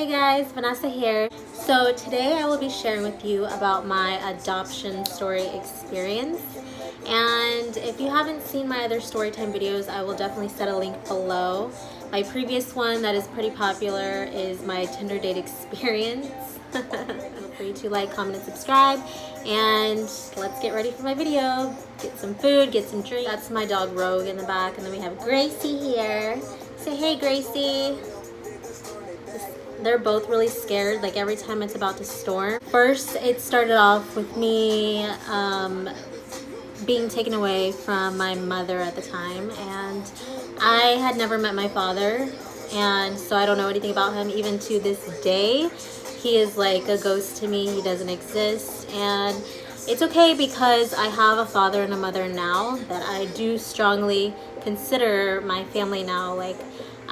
Hey guys, Vanessa here. So today I will be sharing with you about my adoption story experience. And if you haven't seen my other storytime videos, I will definitely set a link below. My previous one that is pretty popular is my Tinder date experience. Feel free to like, comment, and subscribe. And let's get ready for my video. Get some food, get some drink. That's my dog Rogue in the back. And then we have Gracie here. Say hey, Gracie. They're both really scared, like every time it's about to storm. First, it started off with me being taken away from my mother at the time, and I had never met my father, and so I don't know anything about him. Even to this day, he is like a ghost to me. He doesn't exist, and it's okay because I have a father and a mother now that I do strongly consider my family now. Like,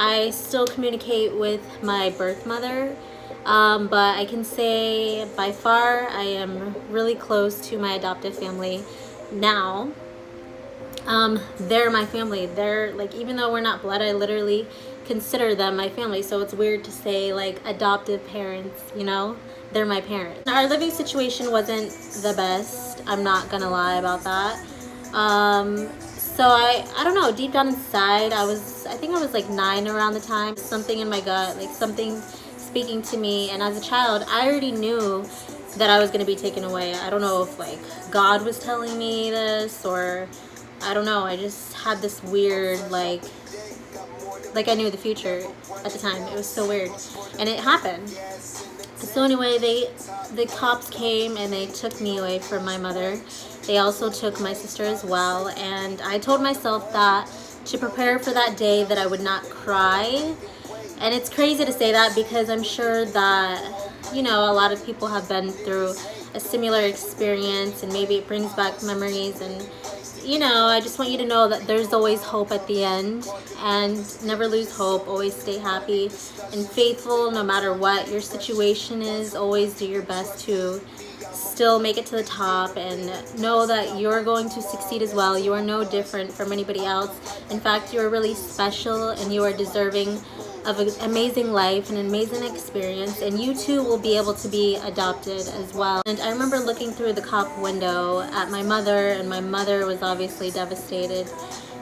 I still communicate with my birth mother, but I can say by far I am really close to my adoptive family now. They're my family. They're like, even though we're not blood, I literally consider them my family. So it's weird to say like adoptive parents, you know, they're my parents. Our living situation wasn't the best. I'm not gonna lie about that. So I don't know, deep down inside, I think I was like 9 around the time. Something in my gut, like something speaking to me. And as a child, I already knew that I was going to be taken away. I don't know if like God was telling me this, or I don't know. I just had this weird, like I knew the future at the time. It was so weird. And it happened. So anyway, the cops came and they took me away from my mother. They also took my sister as well, and I told myself that to prepare for that day that I would not cry. And it's crazy to say that because I'm sure that, you know, a lot of people have been through a similar experience, and maybe it brings back memories. And you know, I just want you to know that there's always hope at the end, and never lose hope. Always stay happy and faithful no matter what your situation is. Always do your best to still make it to the top, and know that you're going to succeed as well. You are no different from anybody else. In fact, you are really special, and you are deserving of an amazing life and an amazing experience, and you too will be able to be adopted as well. And I remember looking through the cop window at my mother, and my mother was obviously devastated,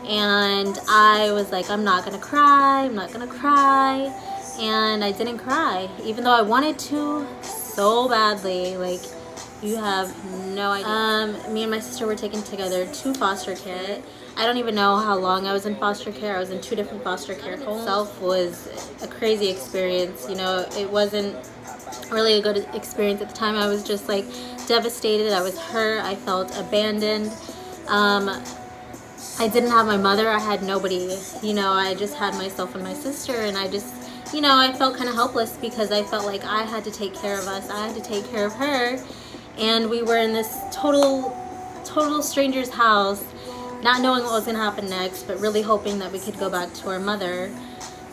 and I was like, I'm not gonna cry, I'm not gonna cry. And I didn't cry, even though I wanted to so badly. Like, you have no idea. Me and my sister were taken together to foster care. I don't even know how long I was in foster care. I was in 2 different foster care homes. Itself was a crazy experience. You know, it wasn't really a good experience at the time. I was just like devastated. I was hurt. I felt abandoned. I didn't have my mother. I had nobody. You know, I just had myself and my sister, and I just, you know, I felt kind of helpless because I felt like I had to take care of us. I had to take care of her. And we were in this total stranger's house, not knowing what was going to happen next, but really hoping that we could go back to our mother.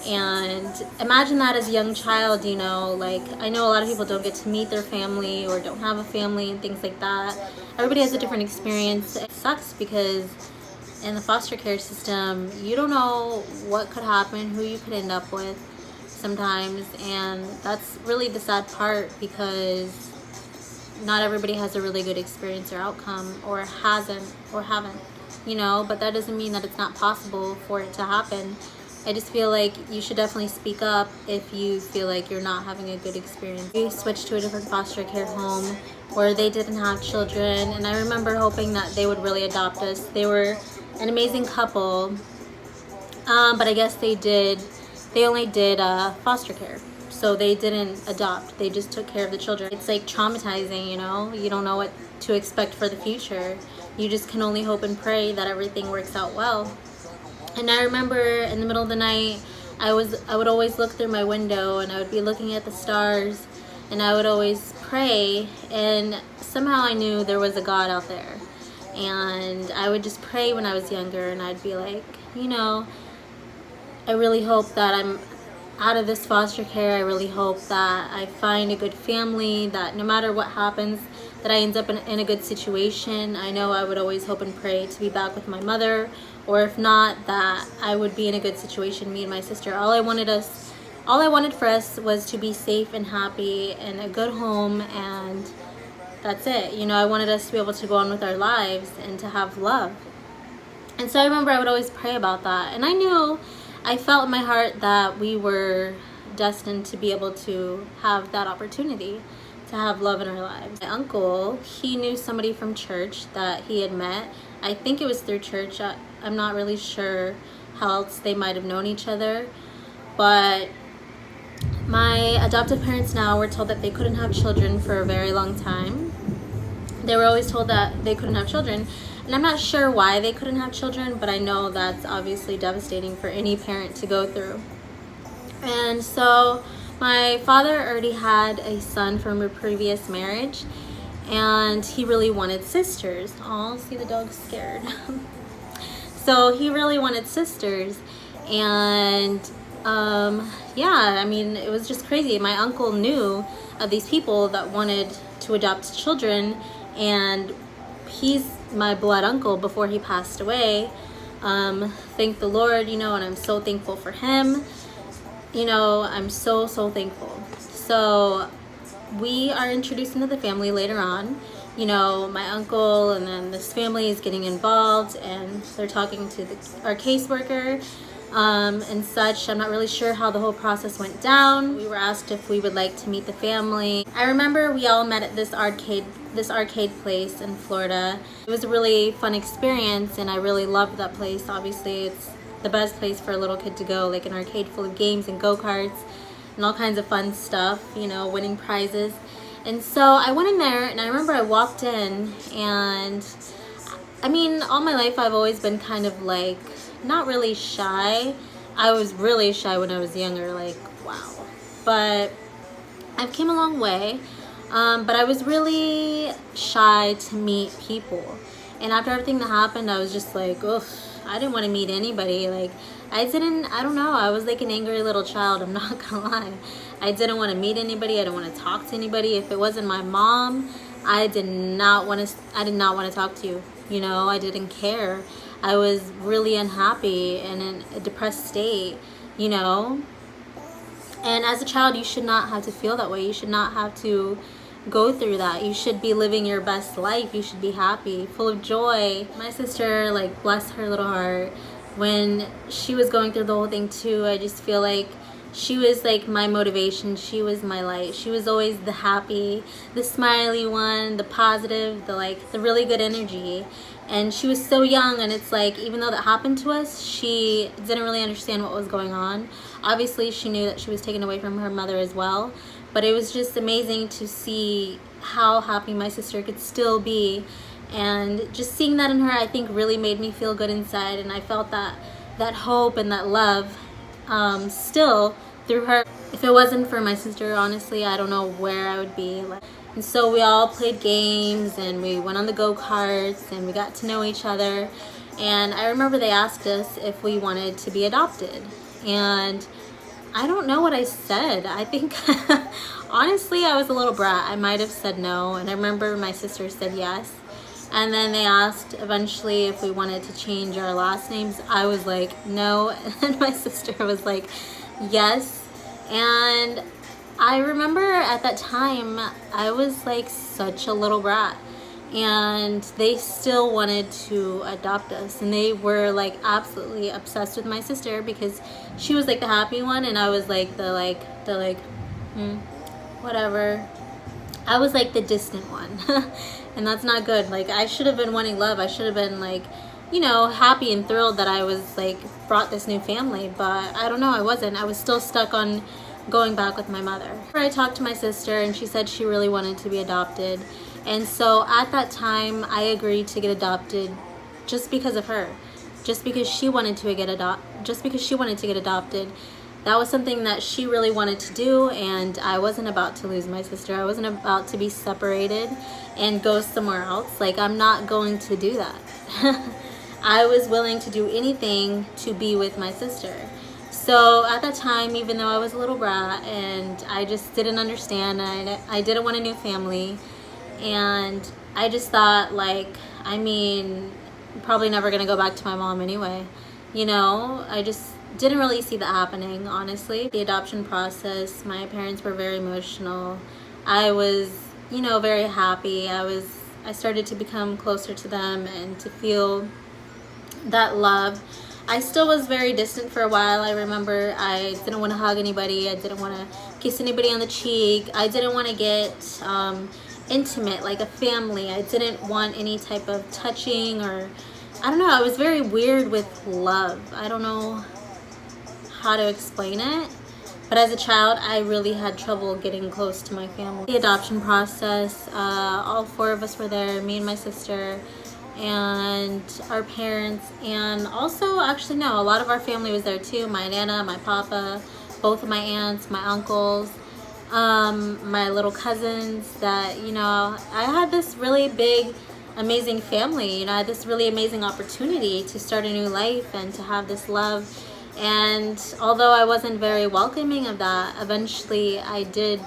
And imagine that as a young child, you know, like, I know a lot of people don't get to meet their family or don't have a family and things like that. Everybody has a different experience. It sucks because in the foster care system, you don't know what could happen, who you could end up with sometimes. And that's really the sad part, because not everybody has a really good experience or outcome, or haven't, you know, but that doesn't mean that it's not possible for it to happen. I just feel like you should definitely speak up if you feel like you're not having a good experience. We switched to a different foster care home where they didn't have children, and I remember hoping that they would really adopt us. They were an amazing couple, but I guess they only did foster care. So they didn't adopt, they just took care of the children. It's like traumatizing, you know? You don't know what to expect for the future. You just can only hope and pray that everything works out well. And I remember in the middle of the night, I would always look through my window, and I would be looking at the stars, and I would always pray, and somehow I knew there was a God out there. And I would just pray when I was younger, and I'd be like, you know, I really hope that I'm out of this foster care. I really hope that I find a good family, that no matter what happens, that I end up in a good situation. I know I would always hope and pray to be back with my mother, or if not, that I would be in a good situation, me and my sister. All I wanted us all I wanted for us was to be safe and happy in a good home, and that's it. You know, I wanted us to be able to go on with our lives and to have love. And so I remember I would always pray about that. And I felt in my heart that we were destined to be able to have that opportunity to have love in our lives. My uncle, he knew somebody from church that he had met. I think it was through church. I'm not really sure how else they might have known each other. But my adoptive parents now were told that they couldn't have children for a very long time. They were always told that they couldn't have children. And I'm not sure why they couldn't have children, but I know that's obviously devastating for any parent to go through. And so my father already had a son from a previous marriage, and he really wanted sisters. Oh, see, the dog's scared. So he really wanted sisters, and yeah, I mean, it was just crazy. My uncle knew of these people that wanted to adopt children, and he's my blood uncle before he passed away. Thank the Lord, you know, and I'm so thankful for him. You know, I'm so thankful. So we are introduced into the family later on. You know, my uncle and then this family is getting involved, and they're talking to our caseworker and such. I'm not really sure how the whole process went down. We were asked if we would like to meet the family. I remember we all met at this arcade place in Florida. It was a really fun experience, and I really loved that place. Obviously, it's the best place for a little kid to go, like an arcade full of games and go-karts and all kinds of fun stuff, you know, winning prizes. And so I went in there, and I remember I walked in, and I mean, all my life I've always been kind of like not really shy. I was really shy when I was younger, like, wow. But I've came a long way. But I was really shy to meet people. And after everything that happened, I was just like, ugh, I didn't want to meet anybody. Like, I don't know, I was like an angry little child, I'm not gonna lie. I didn't want to meet anybody, I didn't want to talk to anybody. If it wasn't my mom, I did not want to talk to you. You know, I didn't care. I was really unhappy and in a depressed state, you know. And as a child, you should not have to feel that way. You should not have to go through that. You should be living your best life. You should be happy, full of joy. My sister, like, bless her little heart, when she was going through the whole thing too, I just feel like she was like my motivation. She was my light. She was always the happy, the smiley one, the positive, the really good energy. And she was so young, and it's like, even though that happened to us, she didn't really understand what was going on. Obviously, she knew that she was taken away from her mother as well, but it was just amazing to see how happy my sister could still be. And just seeing that in her, I think, really made me feel good inside, and I felt that hope and that love still through her. If it wasn't for my sister, honestly, I don't know where I would be. And so we all played games, and we went on the go-karts, and we got to know each other. And I remember they asked us if we wanted to be adopted, and I don't know what I said. I think honestly, I was a little brat. I might have said no, and I remember my sister said yes. And then they asked eventually if we wanted to change our last names. I was like, no. And my sister was like, yes. And I remember at that time, I was like such a little brat. And they still wanted to adopt us. And they were like absolutely obsessed with my sister, because she was like the happy one, and I was like whatever. I was like the distant one. And that's not good. Like, I should have been wanting love. I should have been like, you know, happy and thrilled that I was like brought this new family, but I don't know, I wasn't. I was still stuck on going back with my mother. I talked to my sister, and she said she really wanted to be adopted. And so at that time, I agreed to get adopted just because of her. Just because she wanted to get adopted. That was something that she really wanted to do, and I wasn't about to lose my sister. I wasn't about to be separated and go somewhere else. Like, I'm not going to do that. I was willing to do anything to be with my sister. So at that time, even though I was a little brat and I just didn't understand, I didn't want a new family, and I just thought, like, I mean, I'm probably never gonna go back to my mom anyway. You know, I just didn't really see that happening, honestly. The adoption process, my parents were very emotional. I was, you know, very happy. I started to become closer to them and to feel that love. I still was very distant for a while. I remember I didn't want to hug anybody. I didn't want to kiss anybody on the cheek. I didn't want to get intimate like a family. I didn't want any type of touching, or I don't know. I was very weird with love. I don't know how to explain it, but as a child I really had trouble getting close to my family. The adoption process, all four of us were there, me and my sister and our parents, and also, actually no, a lot of our family was there too. My nana, my papa, both of my aunts, my uncles, my little cousins. That, you know, I had this really big amazing family. You know, I had this really amazing opportunity to start a new life and to have this love. And although I wasn't very welcoming of that, eventually I did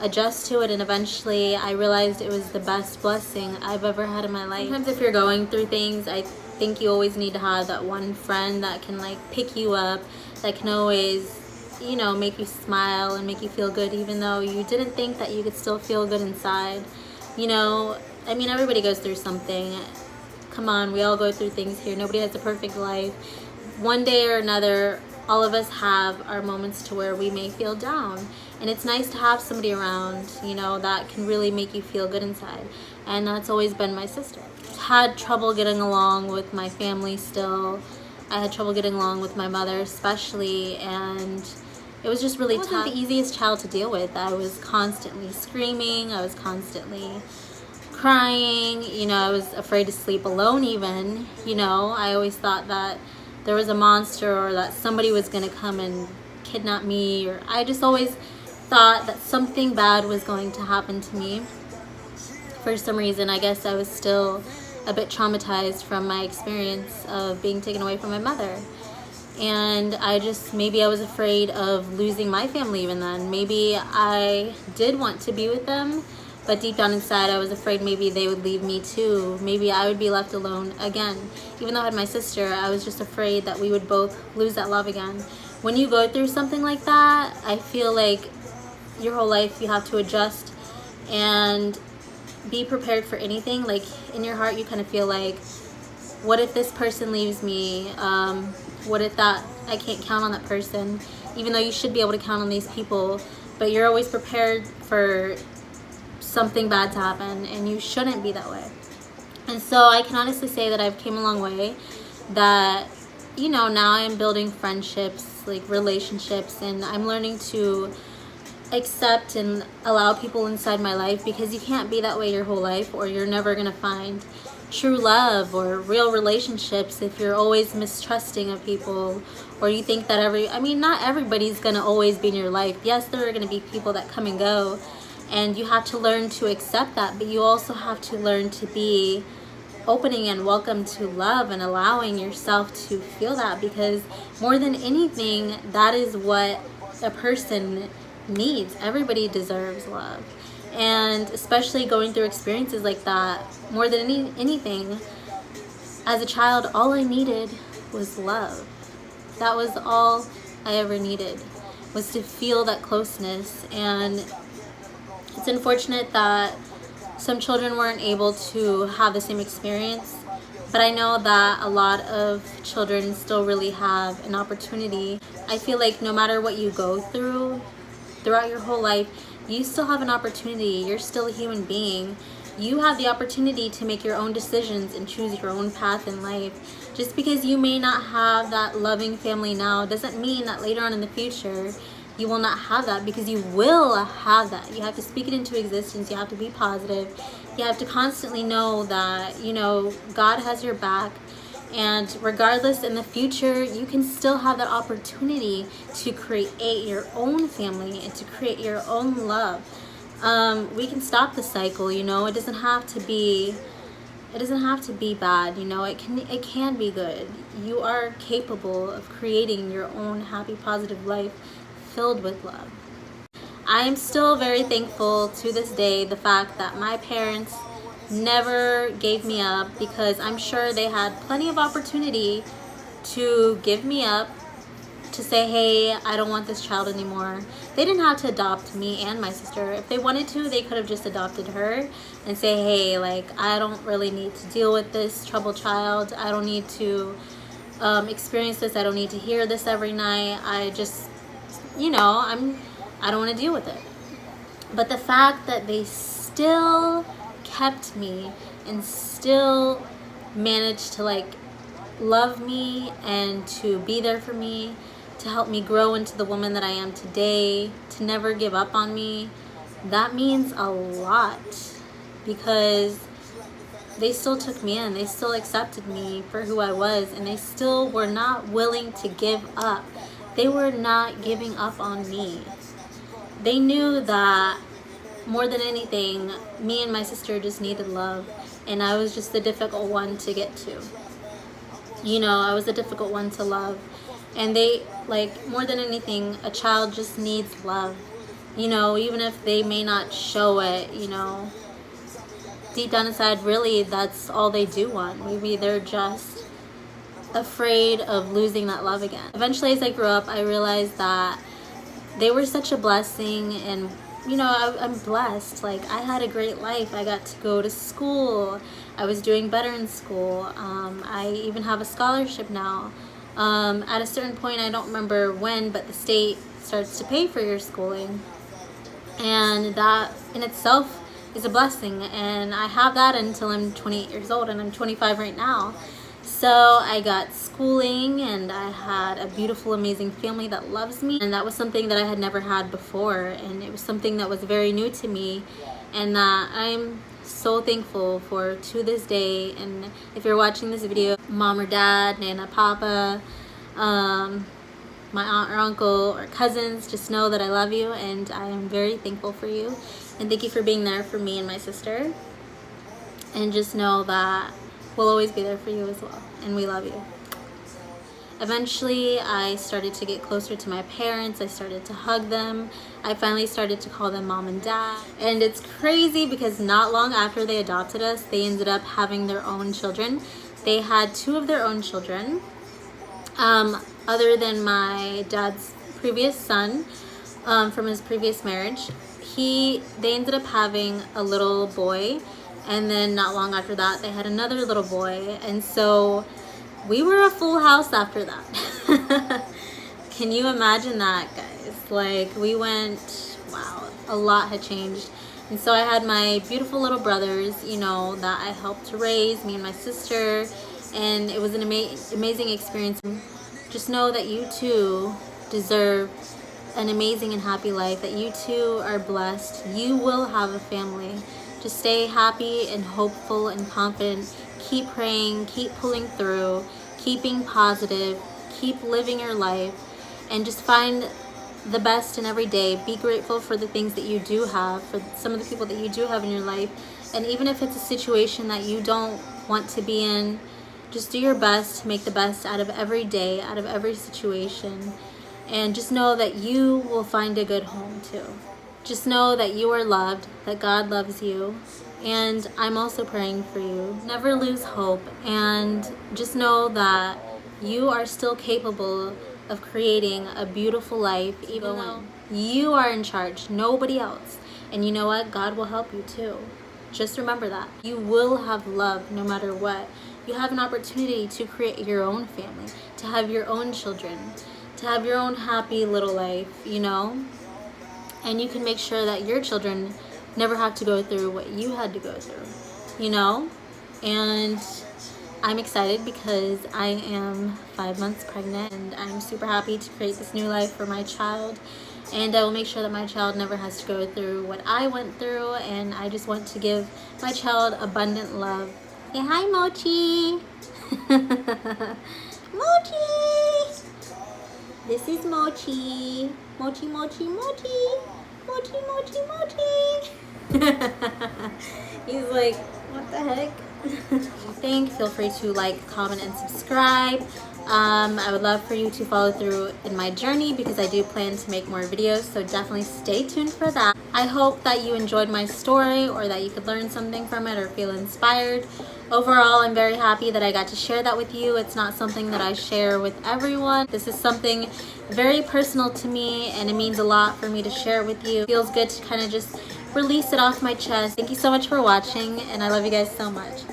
adjust to it, and eventually I realized it was the best blessing I've ever had in my life. Sometimes if you're going through things, I think you always need to have that one friend that can like pick you up, that can always, you know, make you smile and make you feel good even though you didn't think that you could still feel good inside. You know, I mean, everybody goes through something. Come on, we all go through things here. Nobody has a perfect life. One day or another, all of us have our moments to where we may feel down, and it's nice to have somebody around, you know, that can really make you feel good inside. And that's always been my sister. Had trouble getting along with my family still. I had trouble getting along with my mother especially, and it was just really tough. I wasn't the easiest child to deal with. I was constantly screaming, I was constantly crying, you know, I was afraid to sleep alone even, you know. I always thought that there was a monster, or that somebody was going to come and kidnap me, or I just always thought that something bad was going to happen to me. For some reason, I guess I was still a bit traumatized from my experience of being taken away from my mother. And maybe I was afraid of losing my family even then. Maybe I did want to be with them, but deep down inside I was afraid maybe they would leave me too. Maybe I would be left alone again. Even though I had my sister, I was just afraid that we would both lose that love again. When you go through something like that, I feel like your whole life you have to adjust and be prepared for anything. Like in your heart you kind of feel like, what if this person leaves me? What if that I can't count on that person? Even though you should be able to count on these people, but you're always prepared for something bad to happen, and you shouldn't be that way. And so I can honestly say that I've came a long way, that, you know, now I'm building friendships, like relationships, and I'm learning to accept and allow people inside my life, because you can't be that way your whole life, or you're never gonna find true love or real relationships if you're always mistrusting of people, or you think that not everybody's gonna always be in your life. Yes, there are gonna be people that come and go, and you have to learn to accept that, but you also have to learn to be opening and welcome to love and allowing yourself to feel that, because more than anything, that is what a person needs. Everybody deserves love. And especially going through experiences like that, more than anything, as a child, all I needed was love. That was all I ever needed, was to feel that closeness. And it's unfortunate that some children weren't able to have the same experience, but I know that a lot of children still really have an opportunity. I feel like no matter what you go through throughout your whole life, you still have an opportunity. You're still a human being. You have the opportunity to make your own decisions and choose your own path in life. Just because you may not have that loving family now doesn't mean that later on in the future you will not have that, because you will have that. You have to speak it into existence. You have to be positive. You have to constantly know that, you know, God has your back, and regardless, in the future you can still have that opportunity to create your own family and to create your own love. We can stop the cycle, you know. It doesn't have to be bad, you know. It can be good. You are capable of creating your own happy, positive life filled with love. I am still very thankful to this day, the fact that my parents never gave me up, because I'm sure they had plenty of opportunity to give me up, to say, hey, I don't want this child anymore. They didn't have to adopt me and my sister. If they wanted to, they could have just adopted her and say, hey, like, I don't really need to deal with this troubled child. I don't need to experience this. I don't need to hear this every night. I just, you know, I don't want to deal with it. But the fact that they still kept me and still managed to like love me and to be there for me, to help me grow into the woman that I am today, to never give up on me, that means a lot, because they still took me in. They still accepted me for who I was, and they still were not willing to give up. They were not giving up on me. They knew that more than anything, me and my sister just needed love, and I was just the difficult one to get to. You know, I was a difficult one to love. And they, like, more than anything, a child just needs love. You know, even if they may not show it, you know, deep down inside, really, that's all they do want. Maybe they're just afraid of losing that love again. Eventually, as I grew up, I realized that they were such a blessing, and you know, I'm blessed. Like, I had a great life. I got to go to school. I was doing better in school. I even have a scholarship now. At a certain point, I don't remember when, but the state starts to pay for your schooling. And that in itself is a blessing. And I have that until I'm 28 years old, and I'm 25 right now. So I got schooling, and I had a beautiful, amazing family that loves me. And that was something that I had never had before. And it was something that was very new to me, and that I'm so thankful for to this day. And if you're watching this video, mom or dad, nana, papa, my aunt or uncle or cousins, just know that I love you, and I am very thankful for you. And thank you for being there for me and my sister. And just know that we'll always be there for you as well, and we love you. Eventually, I started to get closer to my parents. I started to hug them. I finally started to call them mom and dad. And it's crazy because not long after they adopted us, they ended up having their own children. They had 2 of their own children, other than my dad's previous son from his previous marriage. They ended up having a little boy, and then not long after that, they had another little boy. And so we were a full house after that. Can you imagine that, guys? Like, we went, wow, a lot had changed. And so I had my beautiful little brothers, you know, that I helped to raise, me and my sister. And it was an amazing experience. Just know that you too deserve an amazing and happy life, that you too are blessed. You will have a family. Just stay happy and hopeful and confident. Keep praying, keep pulling through, keep being positive, keep living your life, and just find the best in every day. Be grateful for the things that you do have, for some of the people that you do have in your life. And even if it's a situation that you don't want to be in, just do your best to make the best out of every day, out of every situation. And just know that you will find a good home too. Just know that you are loved, that God loves you, and I'm also praying for you. Never lose hope, and just know that you are still capable of creating a beautiful life, even though you are in charge, nobody else. And you know what? God will help you too. Just remember that. You will have love no matter what. You have an opportunity to create your own family, to have your own children, to have your own happy little life, you know? And you can make sure that your children never have to go through what you had to go through, you know? And I'm excited because I am 5 months pregnant, and I'm super happy to create this new life for my child. And I will make sure that my child never has to go through what I went through, and I just want to give my child abundant love. Say hi, Mochi! Mochi! This is Mochi. Mochi, Mochi, Mochi. Mochi, Mochi, Mochi. He's like, what the heck? Feel free to like, comment, and subscribe. I would love for you to follow through in my journey, because I do plan to make more videos, so definitely stay tuned for that. I hope that you enjoyed my story, or that you could learn something from it or feel inspired. Overall, I'm very happy that I got to share that with you. It's not something that I share with everyone. This is something very personal to me, and it means a lot for me to share it with you. It feels good to kind of just release it off my chest. Thank you so much for watching, and I love you guys so much.